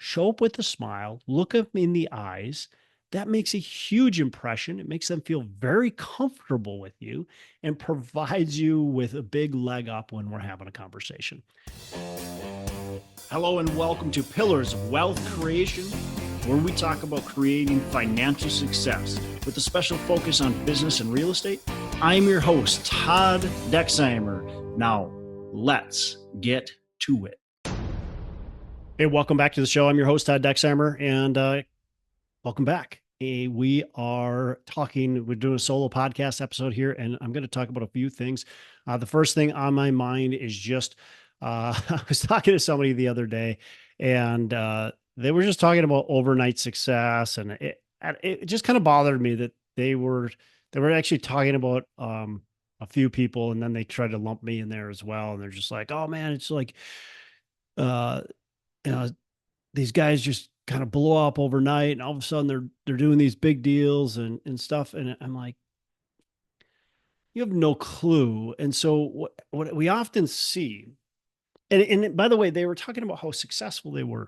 show up with a smile, look them in the eyes. That makes a huge impression. It makes them feel very comfortable with you and provides you with a big leg up when we're having a conversation. Hello and welcome to Pillars of Wealth Creation, where we talk about creating financial success with a special focus on business and real estate. I'm your host, Todd Dexheimer. Now, let's get to it. Hey, welcome back to the show. I'm your host, Todd Dexheimer, and welcome back. We're doing a solo podcast episode here, and I'm going to talk about a few things. The first thing on my mind is just, I was talking to somebody the other day, and they were just talking about overnight success, and it just kind of bothered me that they were actually talking about a few people, and then they tried to lump me in there as well, and they're just like, oh man, it's like, uh, you know, these guys just kind of blow up overnight, and all of a sudden they're doing these big deals and stuff. And I'm like, you have no clue. And so what we often see, and by the way, they were talking about how successful they were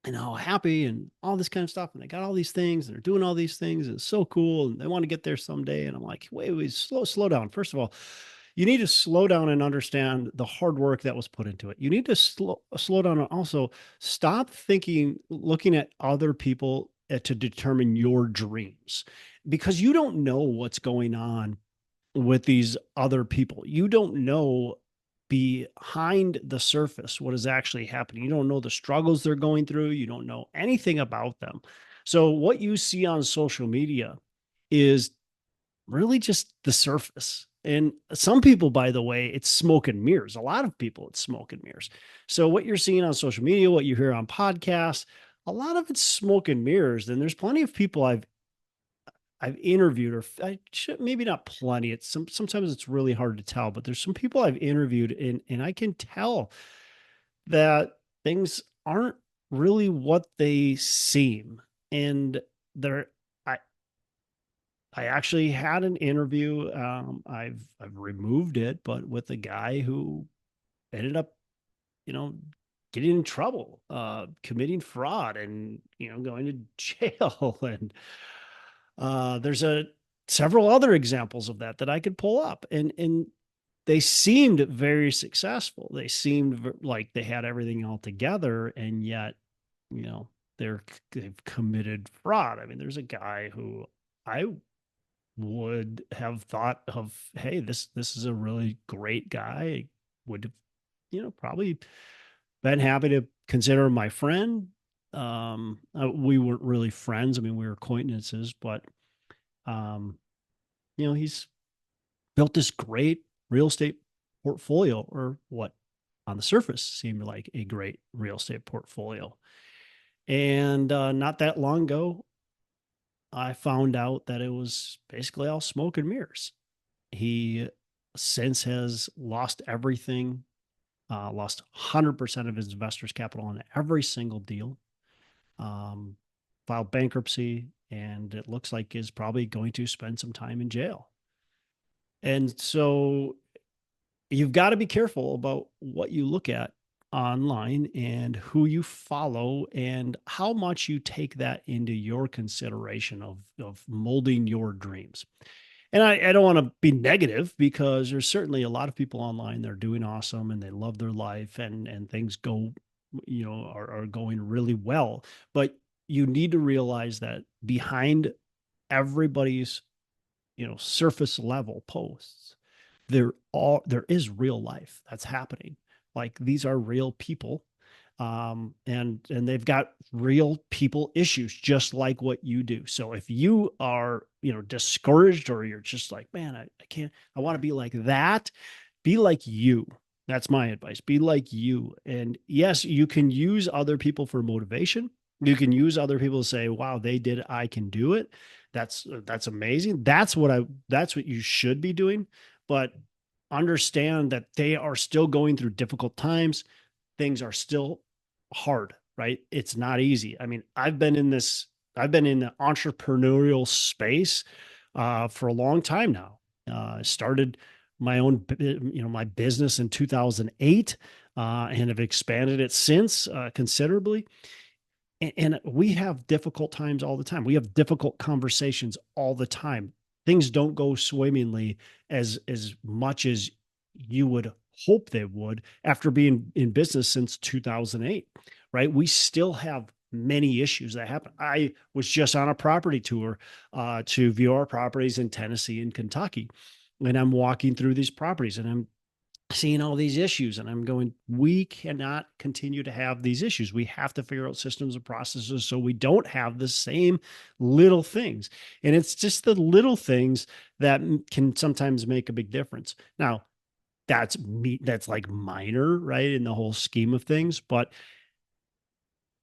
and how happy and all this kind of stuff. And they got all these things and they're doing all these things. And it's so cool. And they want to get there someday. And I'm like, wait, slow down. First of all, you need to slow down and understand the hard work that was put into it. You need to slow down and also stop looking at other people to determine your dreams, because you don't know what's going on with these other people. You don't know behind the surface what is actually happening. You don't know the struggles they're going through. You don't know anything about them. So what you see on social media is really just the surface. And some people, by the way, it's smoke and mirrors. A lot of people, it's smoke and mirrors. So what you're seeing on social media, what you hear on podcasts, a lot of it's smoke and mirrors. And there's plenty of people I've interviewed, or maybe not plenty. Sometimes it's really hard to tell, but there's some people I've interviewed, and I can tell that things aren't really what they seem. And they're I actually had an interview. I've removed it, but with a guy who ended up, getting in trouble, committing fraud, and going to jail. And there's several other examples of that I could pull up, and they seemed very successful. They seemed like they had everything all together, and yet, you know, they've committed fraud. I mean, there's a guy who I would have thought of, hey, this is a really great guy. Would have, probably been happy to consider him my friend. We weren't really friends. I mean, we were acquaintances, but he's built this great real estate portfolio, or what on the surface seemed like a great real estate portfolio. And not that long ago, I found out that it was basically all smoke and mirrors. He since has lost everything, lost 100% of his investors' capital on every single deal, filed bankruptcy, and it looks like is probably going to spend some time in jail. And so you've got to be careful about what you look at online and who you follow and how much you take that into your consideration of molding your dreams. And I don't want to be negative, because there's certainly a lot of people online, they're doing awesome and they love their life, and things go, are going really well. But you need to realize that behind everybody's, surface level posts, there is real life that's happening. Like, these are real people, and they've got real people issues, just like what you do. So if you are, discouraged, or you're just like, man, I can't, I want to be like that, be like you. That's my advice. Be like you. And yes, you can use other people for motivation. You can use other people to say, wow, they did it, I can do it. That's amazing. That's what you should be doing. But understand that they are still going through difficult times. Things are still hard, right? It's not easy. I mean, I've been in the entrepreneurial space for a long time now. I started my own, my business in 2008, and have expanded it since considerably. And we have difficult times all the time. We have difficult conversations all the time. Things don't go swimmingly as much as you would hope they would after being in business since 2008, right? We still have many issues that happen. I was just on a property tour to view our properties in Tennessee and Kentucky, and I'm walking through these properties and I'm seeing all these issues, and I'm going, we cannot continue to have these issues. We have to figure out systems and processes so we don't have the same little things. And it's just the little things that can sometimes make a big difference. Now, that's like minor, right, in the whole scheme of things, but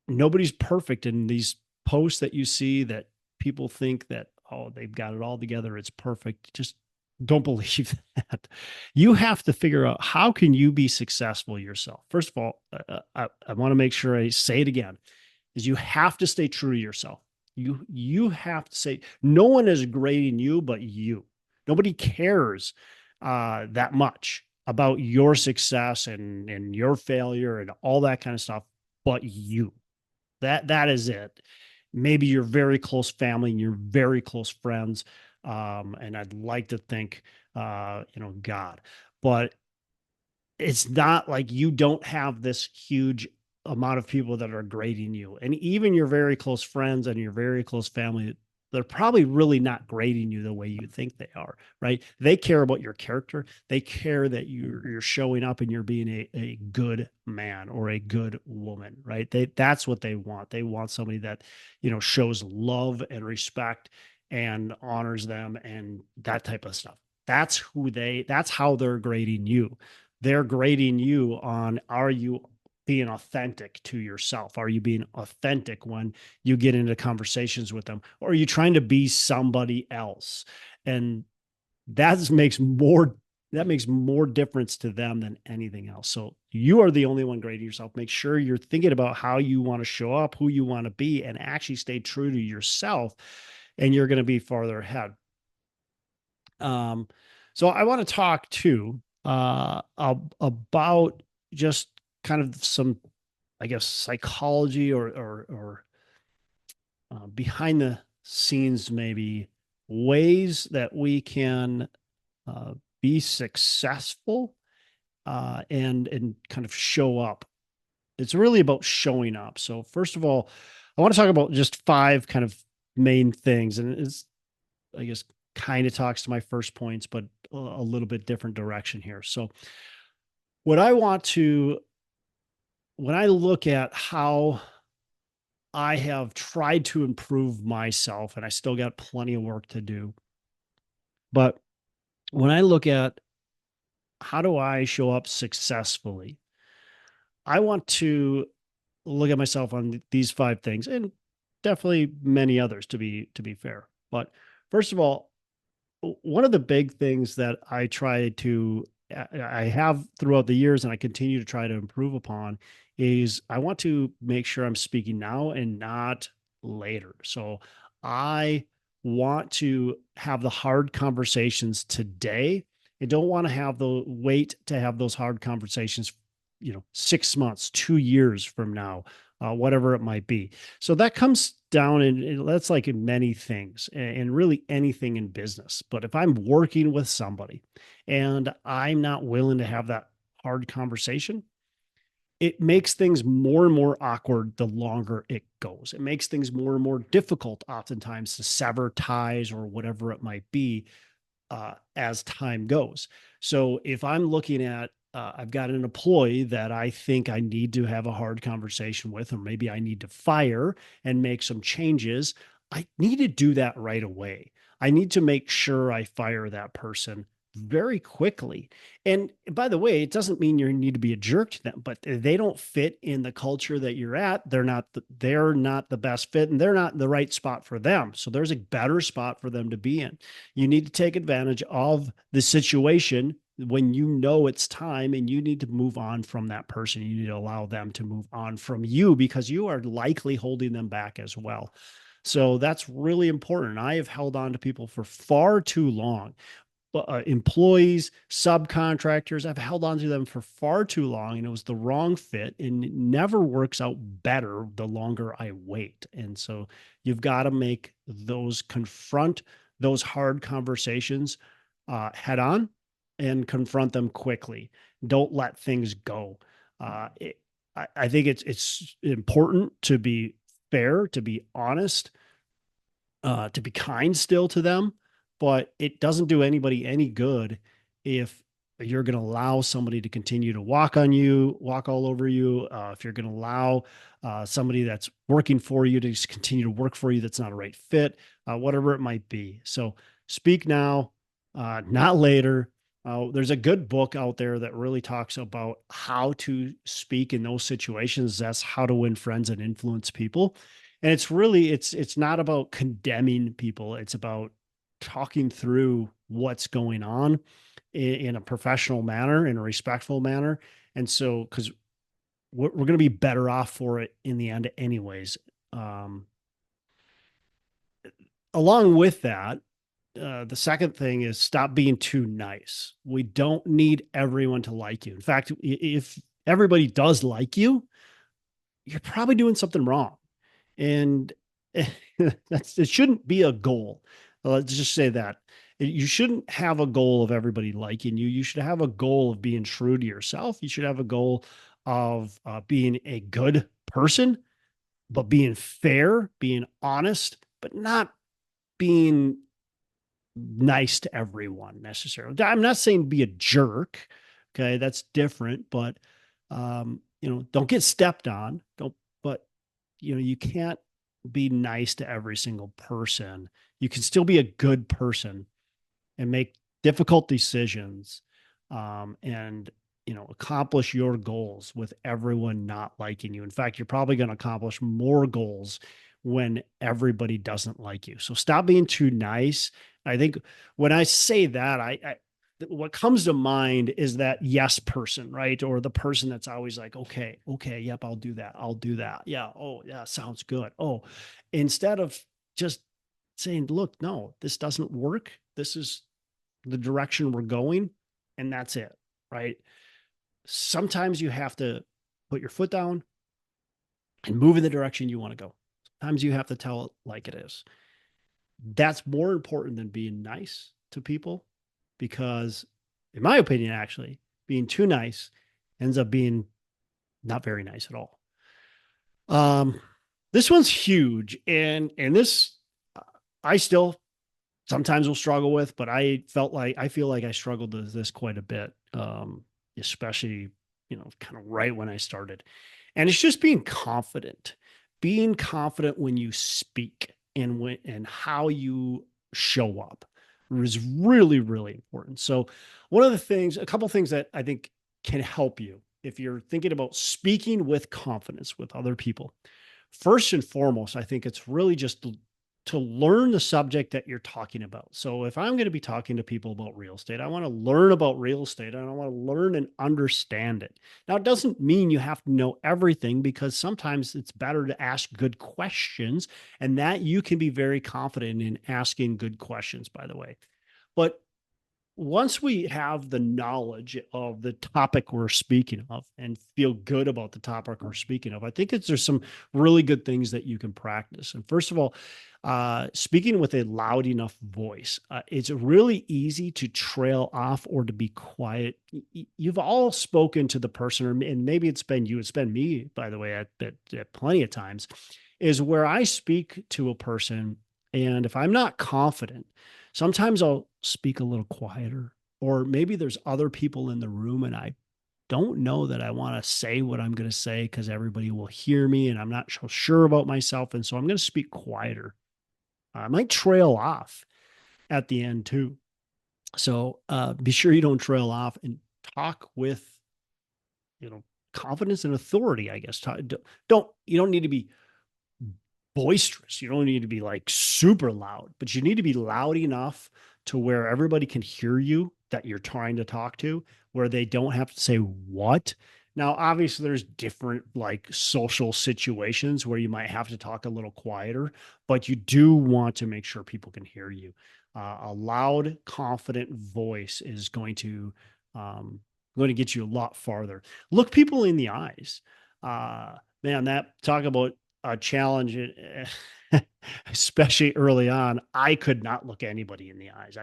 nobody's perfect. In these posts that you see that people think that, oh, they've got it all together, it's perfect, just don't believe that. You have to figure out, how can you be successful yourself? First of all, I want to make sure I say it again, is you have to stay true to yourself. You have to say, no one is grading you but you. Nobody cares that much about your success and your failure and all that kind of stuff but you. That is it. Maybe your very close family and your very close friends, and I'd like to think, God, but it's not like you don't have this huge amount of people that are grading you. And even your very close friends and your very close family, they're probably really not grading you the way you think they are, right? They care about your character. They care that you're showing up and you're being a good man or a good woman, right? That's what they want. They want somebody that, shows love and respect and honors them and that type of stuff. That's how they're grading you. They're grading you on, are you being authentic to yourself? Are you being authentic when you get into conversations with them? Or are you trying to be somebody else? And that makes more difference to them than anything else. So you are the only one grading yourself. Make sure you're thinking about how you want to show up, who you want to be, and actually stay true to yourself. And you're going to be farther ahead. So I want to talk too about just kind of some, I guess, psychology or behind the scenes, maybe ways that we can be successful and kind of show up. It's really about showing up. So first of all, I want to talk about just 5 kind of main things, and it's, I guess, kind of talks to my first points, but a little bit different direction here. So what I want to, when I look at how I have tried to improve myself, and I still got plenty of work to do, but when I look at how do I show up successfully, I want to look at myself on these 5 things, and definitely many others, to be fair. But first of all, one of the big things that I have throughout the years, and I continue to try to improve upon, is I want to make sure I'm speaking now and not later. So I want to have the hard conversations today. I don't want to have the wait to have those hard conversations, 6 months, 2 years from now, whatever it might be. So that comes down, and that's like in many things and really anything in business. But if I'm working with somebody and I'm not willing to have that hard conversation, it makes things more and more awkward the longer it goes. It makes things more and more difficult oftentimes to sever ties or whatever it might be as time goes. So if I'm looking at, I've got an employee that I think I need to have a hard conversation with, or maybe I need to fire and make some changes, I need to do that right away. I need to make sure I fire that person very quickly. And by the way, it doesn't mean you need to be a jerk to them, but they don't fit in the culture that you're at. They're not the best fit, and they're not the right spot for them. So there's a better spot for them to be in. You need to take advantage of the situation when you know it's time, and you need to move on from that person. You need to allow them to move on from you, because you are likely holding them back as well. So that's really important. I have held on to people for far too long. employees, subcontractors. I've held on to them for far too long, and it was the wrong fit, and it never works out better the longer I wait. And so you've got to confront those hard conversations head on and confront them quickly. Don't let things go. I think it's important to be fair, to be honest, to be kind still to them, but it doesn't do anybody any good if you're going to allow somebody to continue to walk on you, walk all over you. If you're going to allow somebody that's working for you to just continue to work for you that's not a right fit, whatever it might be. So speak now, not later. There's a good book out there that really talks about how to speak in those situations. That's How to Win Friends and Influence People. And it's not about condemning people. It's about talking through what's going on in a professional manner, in a respectful manner. And so, because we're going to be better off for it in the end anyways. Along with that, the second thing is stop being too nice. We don't need everyone to like you. In fact, if everybody does like you, you're probably doing something wrong. And it shouldn't be a goal. Let's just say that you shouldn't have a goal of everybody liking you. You should have a goal of being true to yourself. You should have a goal of being a good person, but being fair, being honest, but not being nice to everyone necessarily. I'm not saying be a jerk. Okay. That's different, but, don't get stepped on. But you can't be nice to every single person. You can still be a good person and make difficult decisions, and accomplish your goals with everyone not liking you. In fact, you're probably going to accomplish more goals when everybody doesn't like you. So stop being too nice. I think when I say that, I what comes to mind is that yes person, right? Or the person that's always like, okay, yep, I'll do that. I'll do that. Yeah. Oh, yeah, sounds good. Oh, instead of just saying, look, no, this doesn't work. This is the direction we're going, and that's it, right? Sometimes you have to put your foot down and move in the direction you want to go. Sometimes you have to tell it like it is. That's more important than being nice to people, because in my opinion, actually, being too nice ends up being not very nice at all. Um, this one's huge, and this I still sometimes will struggle with, but I feel like I struggled with this quite a bit, especially kind of right when I started. And it's just being confident when you speak and how you show up is really, really important. So a couple of things that I think can help you if you're thinking about speaking with confidence with other people. First and foremost, I think it's really just to learn the subject that you're talking about. So if I'm going to be talking to people about real estate, I want to learn about real estate and I want to learn and understand it. Now, it doesn't mean you have to know everything, because sometimes it's better to ask good questions, and that you can be very confident in asking good questions, by the way. But once we have the knowledge of the topic we're speaking of and feel good about the topic we're speaking of, I think there's some really good things that you can practice. And first of all, speaking with a loud enough voice, it's really easy to trail off or to be quiet. You've all spoken to the person, and maybe it's been you, it's been me, by the way, at plenty of times, is where I speak to a person, and if I'm not confident, sometimes I'll speak a little quieter, or maybe there's other people in the room and I don't know that I want to say what I'm going to say because everybody will hear me and I'm not so sure about myself. And so I'm going to speak quieter. I might trail off at the end too. So be sure you don't trail off, and talk with, confidence and authority, I guess. You don't need to be boisterous. You don't need to be like super loud, but you need to be loud enough to where everybody can hear you that you're trying to talk to, where they don't have to say what. Now, obviously, there's different like social situations where you might have to talk a little quieter, but you do want to make sure people can hear you. A loud, confident voice is going to get you a lot farther. Look people in the eyes. Man, that talk about a challenge, especially early on. I could not look anybody in the eyes.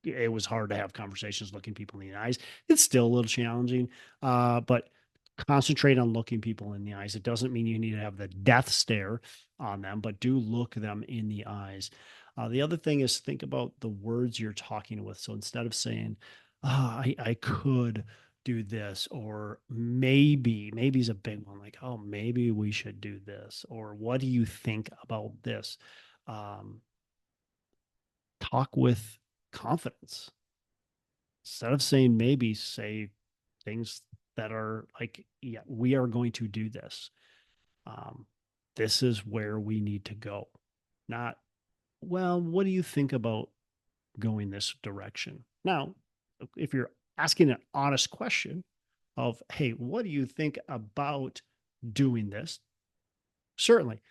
It was hard to have conversations looking people in the eyes. It's still a little challenging, but concentrate on looking people in the eyes. It doesn't mean you need to have the death stare on them, but do look them in the eyes. The other thing is think about the words you're talking with. So instead of saying, I could do this, or maybe is a big one, like, oh, maybe we should do this, or what do you think about this? Um, Talk with confidence. Instead of saying maybe, say things that are like, yeah, we are going to do this. Um, this is where we need to go. Not, well, what do you think about going this direction? Now, if you're asking an honest question of, hey, what do you think about doing this? Certainly.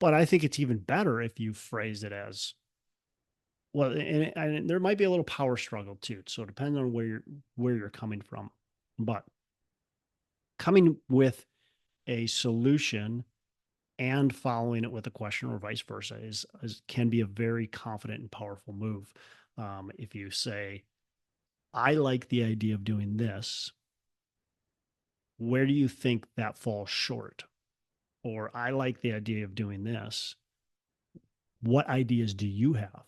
But I think it's even better if you phrase it as, well, and there might be a little power struggle too. So it depends on where you're coming from. But coming with a solution and following it with a question or vice versa can be a very confident and powerful move. If you say, I like the idea of doing this, where do you think that falls short? Or I like the idea of doing this. What ideas do you have?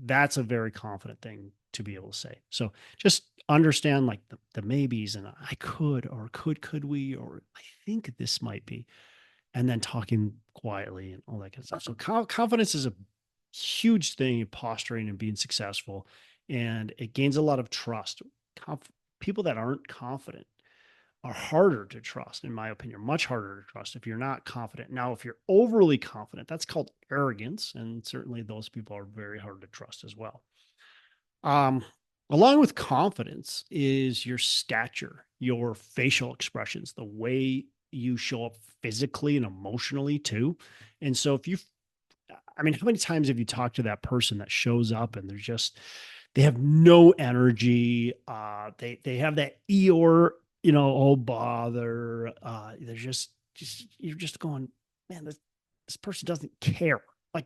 That's a very confident thing to be able to say. So just understand like the maybes and I could, or could we, or I think this might be, and then talking quietly and all that kind of stuff. So confidence is a huge thing in posturing and being successful, and it gains a lot of trust. People that aren't confident are harder to trust, in my opinion, much harder to trust if you're not confident. Now, if you're overly confident, that's called arrogance, and certainly those people are very hard to trust as well. Um, Along with confidence is your stature, your facial expressions, the way you show up physically and emotionally too. And so if you, I mean, how many times have you talked to that person that shows up and they have no energy. They have that Eeyore, oh bother. They're you're just going, man, this person doesn't care. Like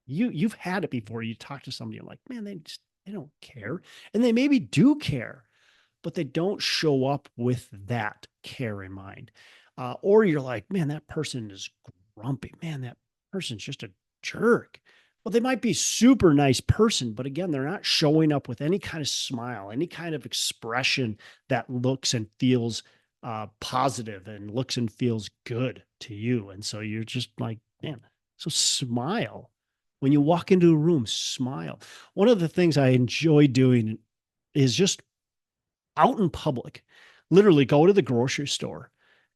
you've had it before. You talk to somebody, you're like, man, they don't care. And they maybe do care, but they don't show up with that care in mind. Or you're like, man, that person is grumpy. Man, that person's just a jerk. Well, they might be super nice person, but again, they're not showing up with any kind of smile, any kind of expression that looks and feels positive and looks and feels good to you. And so you're just like, man, so smile. When you walk into a room, smile. One of the things I enjoy doing is just out in public, literally go to the grocery store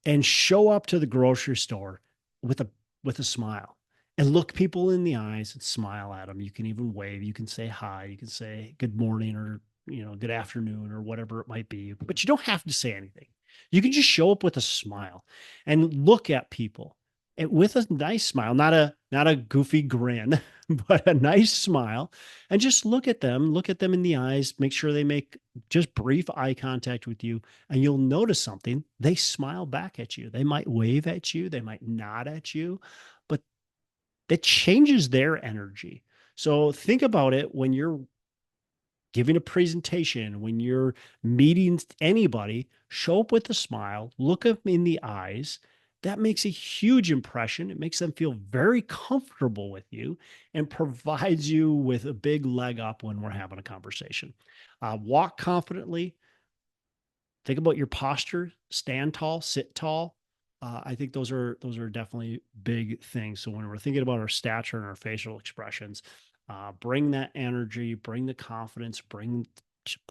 and show up to the grocery store with a smile and look people in the eyes and smile at them. You can even wave, you can say hi, you can say good morning or good afternoon or whatever it might be, but you don't have to say anything. You can just show up with a smile and look at people with a nice smile, not a goofy grin, but a nice smile, and just look at them in the eyes, make sure they make just brief eye contact with you, and you'll notice something. They smile back at you. They might wave at you, they might nod at you, but that changes their energy. So think about it when you're giving a presentation, when you're meeting anybody, show up with a smile, look them in the eyes. That makes a huge impression. It makes them feel very comfortable with you and provides you with a big leg up when we're having a conversation. Walk confidently. Think about your posture. Stand tall, sit tall. I think those are definitely big things. So when we're thinking about our stature and our facial expressions, bring that energy, bring the confidence, bring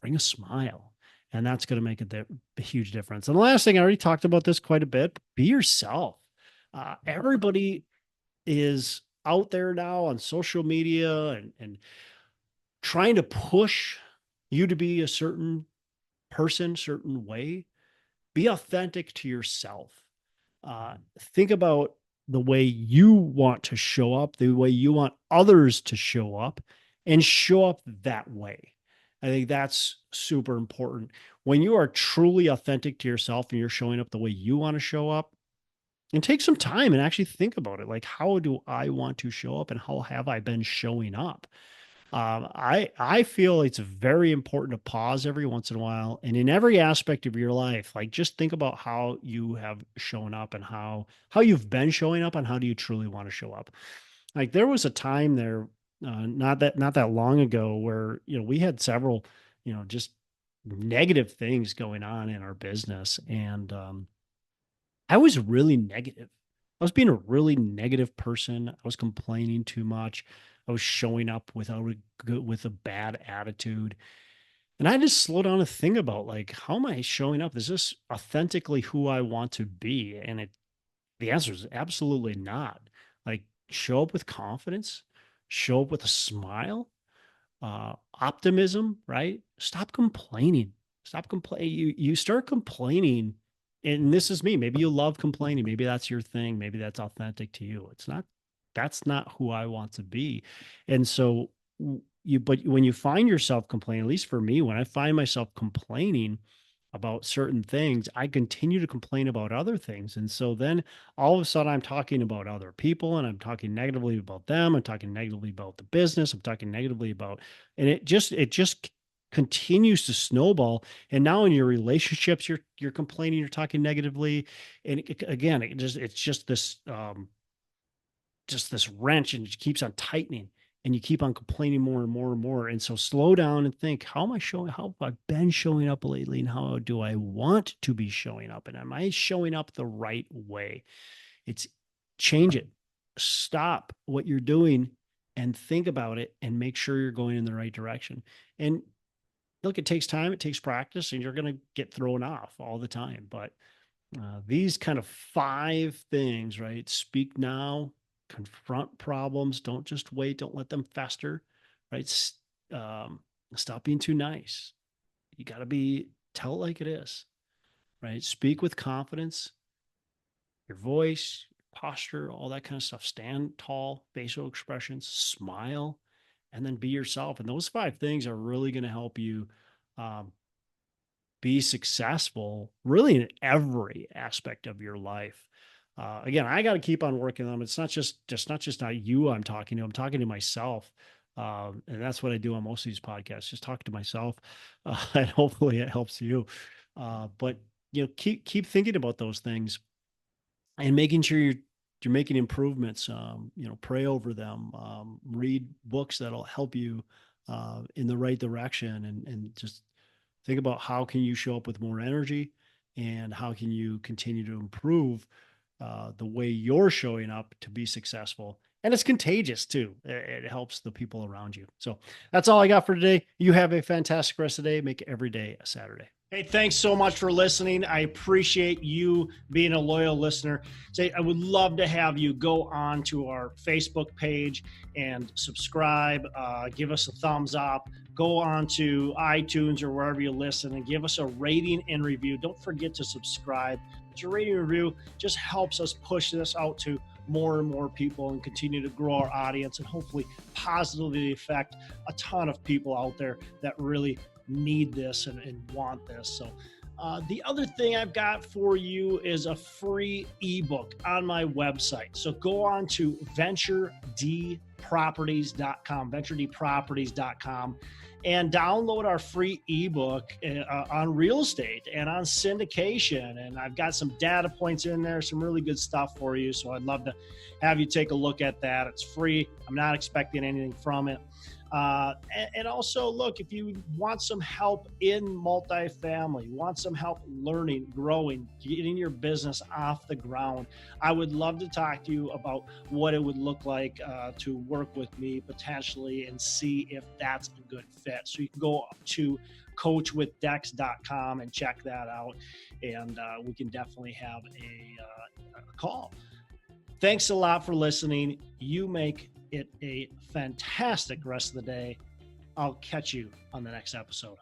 a smile, and that's going to make a huge difference. And the last thing, I already talked about this quite a bit. Be yourself. Everybody is out there now on social media and trying to push you to be a certain person, certain way. Be authentic to yourself. Think about the way you want to show up, the way you want others to show up, and show up that way. I think that's super important. When you are truly authentic to yourself and you're showing up the way you want to show up, and take some time and actually think about it. Like, how do I want to show up and how have I been showing up? I feel it's very important to pause every once in a while and in every aspect of your life, like just think about how you have shown up and how you've been showing up and how do you truly want to show up. Like there was a time there, not that long ago where, we had several, just negative things going on in our business. And I was really negative. I was being a really negative person. I was complaining too much. I was showing up with a bad attitude. And I just slow down and think about like, how am I showing up? Is this authentically who I want to be? And the answer is absolutely not. Like show up with confidence, show up with a smile, optimism, right? Stop complaining. Stop complaining. You start complaining, and this is me. Maybe you love complaining. Maybe that's your thing. Maybe that's authentic to you. It's not. That's not who I want to be. And so but when you find yourself complaining, at least for me, when I find myself complaining about certain things, I continue to complain about other things. And so then all of a sudden I'm talking about other people and I'm talking negatively about them. I'm talking negatively about the business. I'm talking negatively about, and it just continues to snowball. And now in your relationships, you're complaining, you're talking negatively. And again, it's just this wrench and it keeps on tightening and you keep on complaining more and more and more. And so slow down and think, how have I been showing up lately? And how do I want to be showing up? And am I showing up the right way? It's change it. Stop what you're doing and think about it and make sure you're going in the right direction. And look, it takes time, it takes practice, and you're going to get thrown off all the time. But these kind of 5 things, right? Speak now, confront problems. Don't just wait. Don't let them fester, right? Stop being too nice. You got to tell it like it is, right? Speak with confidence, your voice, posture, all that kind of stuff. Stand tall, facial expressions, smile, and then be yourself. And those 5 things are really going to help you um, be successful really in every aspect of your life. Again, I got to keep on working on them. It's not not you I'm talking to. I'm talking to myself. And that's what I do on most of these podcasts. Just talk to myself, and hopefully it helps you. But keep thinking about those things and making sure you're making improvements. Pray over them. Read books that'll help you in the right direction, and just think about how can you show up with more energy, and how can you continue to improve the way you're showing up to be successful. And it's contagious too. It helps the people around you. So that's all I got for today. You have a fantastic rest of the day. Make every day a Saturday. Hey, thanks so much for listening. I appreciate you being a loyal listener. I would love to have you go on to our Facebook page and subscribe. Give us a thumbs up. Go on to iTunes or wherever you listen and give us a rating and review. Don't forget to subscribe. Your rating and review just helps us push this out to more and more people and continue to grow our audience and hopefully positively affect a ton of people out there that really need this and want this. So the other thing I've got for you is a free ebook on my website. So go on to venturedproperties.com, and download our free ebook on real estate and on syndication. And I've got some data points in there, some really good stuff for you. So I'd love to have you take a look at that. It's free. I'm not expecting anything from it. And also, look, if you want some help in multifamily, want some help learning, growing, getting your business off the ground, I would love to talk to you about what it would look like to work with me potentially and see if that's a good fit. So you can go to coachwithdex.com and check that out, and we can definitely have a call. Thanks a lot for listening. You make it a fantastic rest of the day. I'll catch you on the next episode.